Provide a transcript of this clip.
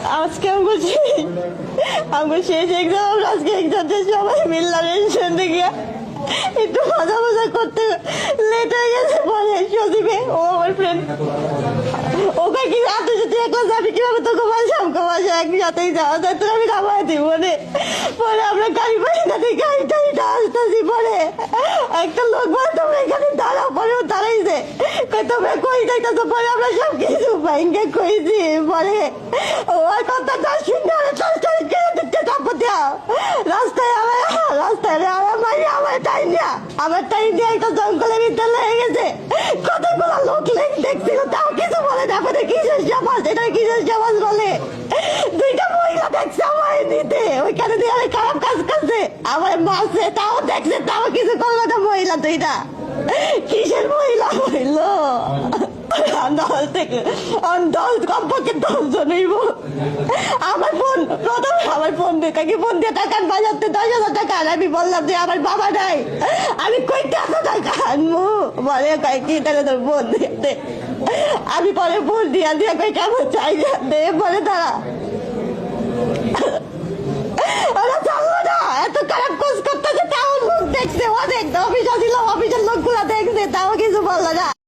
আজকে আমাকে শেষ এক্সাম, আজকে এক্সামটা সবাই মিললাম রেস্টুরেন্টে গিয়া একটু মজা মজা করতে লেট হয়ে গেছে। পরে সজীবে ও আমার ফ্রেন্ড ওকে কি রাতে যদি একলা যাবি কিভাবে তোকে বাসাম বাসা একসাথেই যাওয়া যায়, তোর আমি খাওয়াই দিব মনে। পরে আমরা গাড়ি বাড়িটা দিয়ে গাড়িটা আসতেছি। পরে একটা লোক বলে তোমরা এখানে দাঁড়াও, পরে ও দাঁড়াইছে তোমরা কই যাইতেছো। পরে আমরা সব কিছু ভাইঙ্গে কইছি। পরে ওর কথাটা শুনে রাস্তায় আমার টাইম দিয়ে একটা জঙ্গলের ভিতরে লেগে গেছে। কতগুলো লোক দেখছিল, তাও কিছু বলে না। আমাদের কিসের সমাজ, এটা কিসের সমাজ বলে। দুইটা মহিলা দেখছে আমার নিতে, ওইখানে দিয়ে অনেক খারাপ কাজ করছে, আমার মাসে তাও দেখছে, তাও কিছু করলো না। মহিলা দুইটা কিসের মহিলা হইলো? কমপক্ষে 10 জন হইব। আমার বোন প্রথমে আমার বোন কাকে ফোন দিয়ে টাকা বাজাতে 10,000 টাকা। আমি বললাম যে আমার বাবা নাই, আমি কইতে এত টাকা আনবো। বলে কয়েকটি তাহলে তোর বোন দিতে। আমি পরে বোন দিয়া কই কেমন চাই দে। বলে তারা